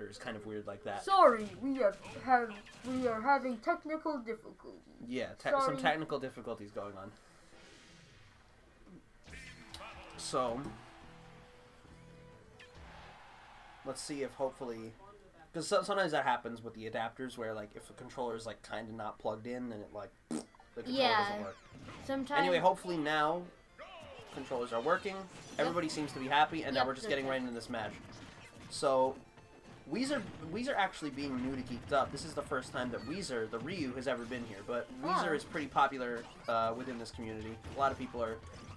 adapters, kind of weird like that. Sorry, we are having technical difficulties. Yeah, some technical difficulties going on. So, let's see if hopefully, because sometimes that happens with the adapters, where like if the controller is like kind of not plugged in, then it like the controller doesn't work. Sometimes. Anyway, hopefully now controllers are working. Everybody seems to be happy, and now we're just getting right into this match. So, Wheezer actually being new to Geek'd, this is the first time that Wheezer, the Ryu, has ever been here. But Wheezer is pretty popular within this community. A lot of people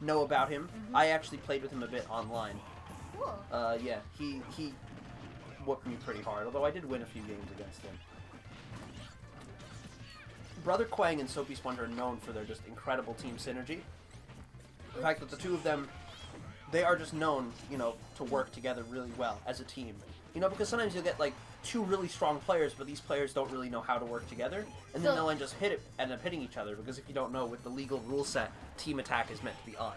know about him. I actually played with him a bit online. Cool. Yeah, he whooped me pretty hard, although I did win a few games against him. BrotherQuang and SoapySponge are known for their just incredible team synergy. The fact that the two of them, they are just known, you know, to work together really well as a team. You know, because sometimes you'll get, like, two really strong players, but these players don't really know how to work together, and then they'll end up hitting each other, because if you don't know, with the legal rule set, team attack is meant to be on.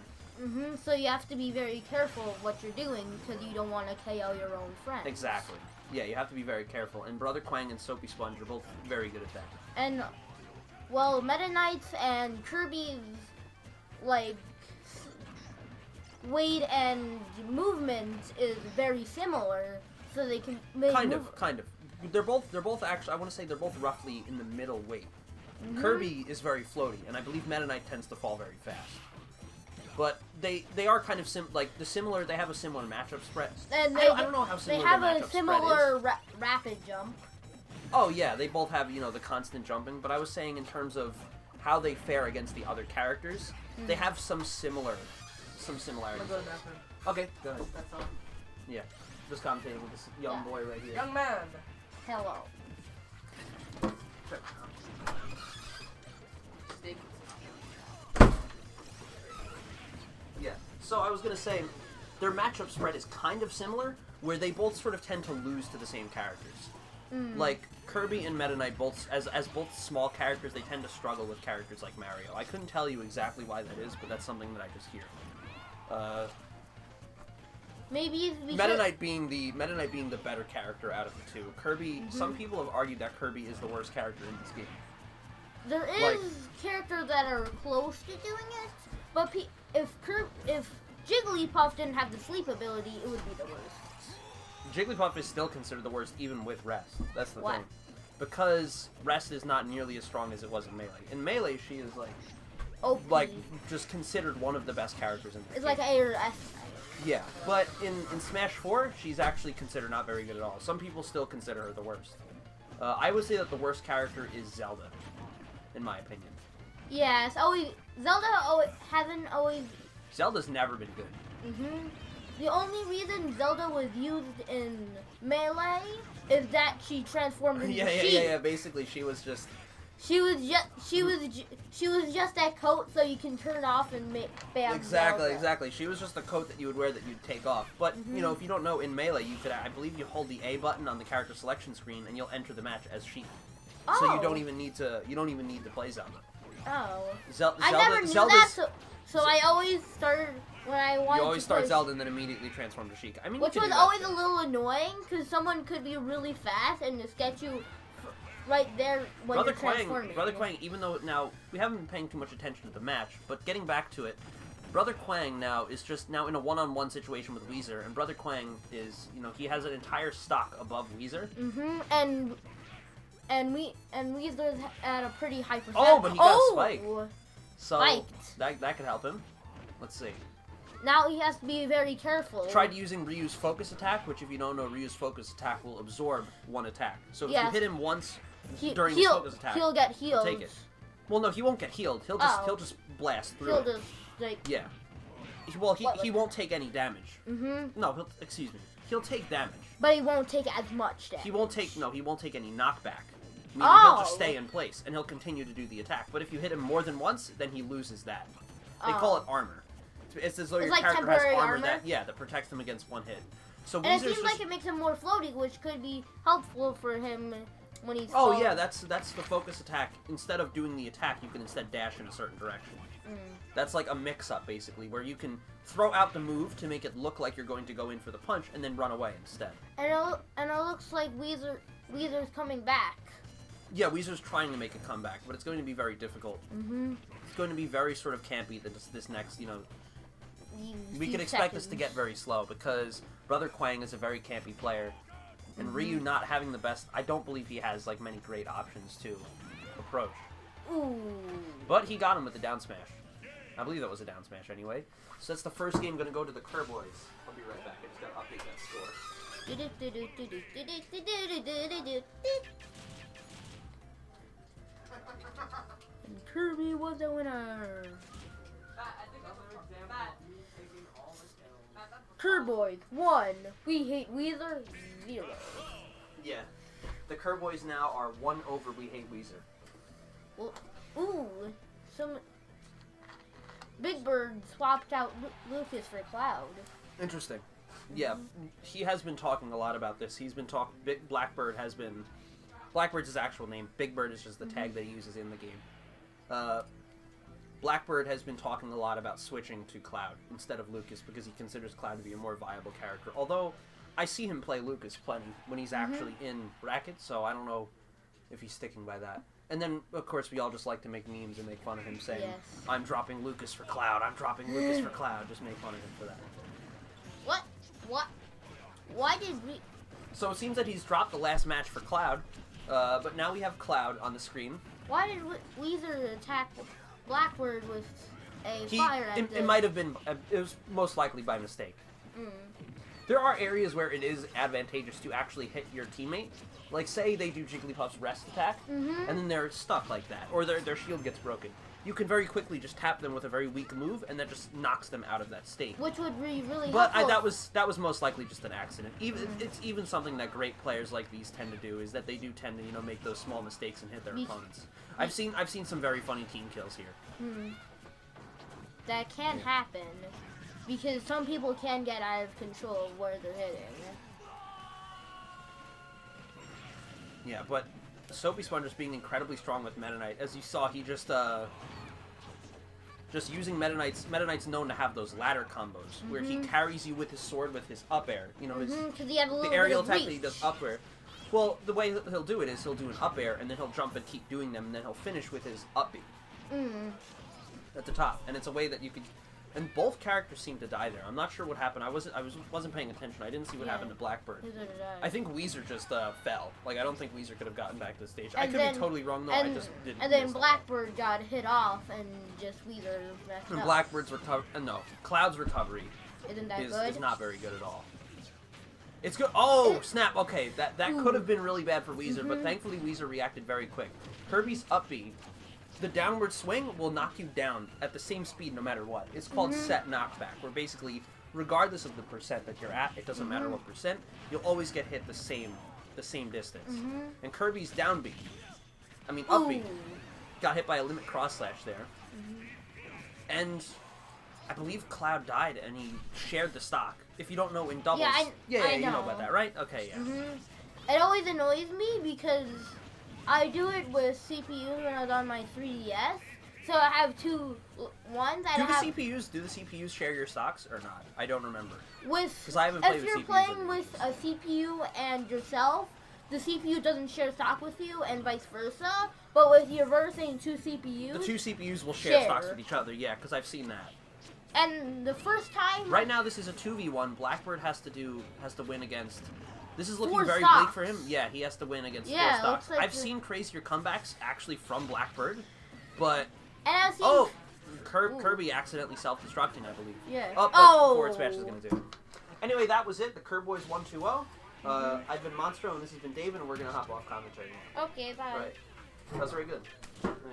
So you have to be very careful of what you're doing, because you don't want to KO your own friends. Exactly. Yeah, you have to be very careful, and BrotherQuang and SoapySponge are both very good at that. And, well, Meta Knight's and Kirby's, like, weight and movement is very similar, so they can make kind of. They're both actually, I want to say they're both roughly in the middle weight. Kirby is very floaty, and I believe Meta Knight tends to fall very fast. But they are kind of similar. They have a similar matchup spread. And I don't know how similar they have the matchup a similar spread is. rapid jump. Oh yeah, they both have, you know, the constant jumping. But I was saying in terms of how they fare against the other characters, they have some similarities. Okay, go ahead. That's all. Yeah, just commentating with this young boy right here. Young man. Hello. Steak. Yeah. So I was gonna say, their matchup spread is kind of similar, where they both sort of tend to lose to the same characters. Like Kirby and Meta Knight, both as both small characters, they tend to struggle with characters like Mario. I couldn't tell you exactly why that is, but that's something that I just hear. Maybe Meta Knight being the better character out of the two. Kirby. Some people have argued that Kirby is the worst character in this game. there is characters that are close to doing it, but if Jigglypuff didn't have the sleep ability, it would be the worst. Jigglypuff is still considered the worst, even with Rest. That's the Why? thing. Because Rest is not nearly as strong as it was in Melee. In Melee, she is OP. just considered one of the best characters in this It's game. like A or S. Yeah, but in Smash 4, she's actually considered not very good at all. Some people still consider her the worst. I would say that the worst character is Zelda, in my opinion. Yes, Zelda hasn't always. Zelda's never been good. The only reason Zelda was used in Melee is that she transformed into sheep. Yeah. Basically, she was just. She was just that coat, so you can turn it off and make bam. Exactly. She was just a coat that you would wear that you'd take off. But you know, if you don't know, in Melee, you could, I believe, you hold the A button on the character selection screen, and you'll enter the match as Sheep. Oh. So you don't even need to play Zelda. Oh. I never knew that. So I always started when I wanted. You always to start play, Zelda and then immediately transform to Sheik. I mean, which was always a little annoying because someone could be really fast and just get you right there when you're transforming. BrotherQuang, even though now we haven't been paying too much attention to the match, but getting back to it, BrotherQuang now is just in a one-on-one situation with Wheezer, and BrotherQuang is, you know, he has an entire stock above Wheezer. And Wheezer's at a pretty high percent. Oh, but he got spiked. So Spiked. that could help him. Let's see. Now he has to be very careful. Tried using Ryu's focus attack, which if you don't know, Ryu's focus attack will absorb one attack. So if you hit him once during his focus attack, he'll get healed. Take it. Well, no, he won't get healed. He'll just blast through He'll it. just like He won't take any damage. No, excuse me. He'll take damage. But he won't take as much damage. He won't take any knockback. Meaning he'll just stay in place and he'll continue to do the attack. But if you hit him more than once, then he loses that. They call it armor. It's as though your character has armor that protects him against one hit. So and it seems like it makes him more floaty, which could be helpful for him when he's. Oh yeah, that's the focus attack. Instead of doing the attack, you can instead dash in a certain direction. That's like a mix-up basically, where you can throw out the move to make it look like you're going to go in for the punch, and then run away instead. And it looks like Wheezer's coming back. Yeah, Wheezer's trying to make a comeback, but it's going to be very difficult. It's going to be very sort of campy. This next, you know. We can expect this to get very slow because BrotherQuang is a very campy player, and Ryu not having the best. I don't believe he has like many great options to approach. Ooh. But he got him with the down smash. I believe that was a down smash anyway. So that's the first game going to go to the Kirbois. I'll be right back. I just got to update that score. And Kirby was the winner. Kirbois 1. We hate Wheezer 0. Yeah. The Kirbois now are 1 over We Hate Wheezer. Well, ooh. Some Big Bird swapped out Lucas for Cloud. Interesting. Yeah, he has been talking a lot about this. He's been talking. Blackbird has been. Blackbird's his actual name. Big Bird is just the tag that he uses in the game. Blackbird has been talking a lot about switching to Cloud instead of Lucas because he considers Cloud to be a more viable character. Although, I see him play Lucas plenty when he's actually in brackets, so I don't know if he's sticking by that. And then, of course, we all just like to make memes and make fun of him saying, I'm dropping Lucas for Cloud, I'm dropping Lucas for Cloud. Just make fun of him for that. What? Why did we... So it seems that he's dropped the last match for Cloud, but now we have Cloud on the screen. Why did Wheezer attack Blackbird with a fire at it might have been... It was most likely by mistake. There are areas where it is advantageous to actually hit your teammate. Like, say they do Jigglypuff's rest attack, and then they're stuck like that, or their shield gets broken. You can very quickly just tap them with a very weak move, and that just knocks them out of that state. Which would be really But helpful. that was most likely just an accident. It's even something that great players like these tend to do, is that they do tend to make those small mistakes and hit their opponents. I've seen some very funny team kills here. That can happen because some people can get out of control of where they're hitting. Yeah, but SoapySponge is being incredibly strong with Meta Knight. As you saw, he just using Meta Knight's known to have those ladder combos where he carries you with his sword with his up air. You know, the aerial attack that he does up air. Well, the way he'll do it is he'll do an up air and then he'll jump and keep doing them, and then he'll finish with his up B at the top. And it's a way that you could. And both characters seem to die there. I'm not sure what happened. I wasn't paying attention. I didn't see what happened to Blackbird. I think Wheezer just fell. Like, I don't think Wheezer could have gotten back to the stage. I could be totally wrong though. I just didn't. And then Blackbird got hit off, and just Wheezer messed up. Blackbird's Cloud's recovery Isn't that good? is not very good at all. It's good. Oh snap! Okay, that could have been really bad for Wheezer, but thankfully Wheezer reacted very quick. Kirby's up B. The downward swing will knock you down at the same speed no matter what. It's called set knockback, where basically, regardless of the percent that you're at, it doesn't matter what percent, you'll always get hit the same distance. And Kirby's down B, up B, got hit by a limit cross slash there. And I believe Cloud died and he shared the stock. If you don't know in doubles, you know about that, right? Okay, yeah. It always annoys me because I do it with CPU when I was on my 3DS. So I have two ones. Do the CPUs share your stocks or not? I don't remember. Because I haven't played with CPUs. If you're playing with a CPU and yourself, the CPU doesn't share stock with you, and vice versa. But with your versing two CPUs, the two CPUs will share stocks with each other. Yeah, because I've seen that. And the first time, right now this is a 2v1. Blackbird has to win against. This is looking 4 very stocks. bleak for him. Yeah, he has to win against 4 stocks. Like I've seen crazier comebacks actually from Blackbird, but and I've seen Kirby accidentally self-destructing, I believe. Yeah. Forward smash is gonna do it. Anyway, that was it. The Kirbois 1-2-0. I've been Monstro, and this has been David, and we're gonna hop off commentary now. Okay, bye. Right. That was very good.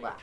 Wow.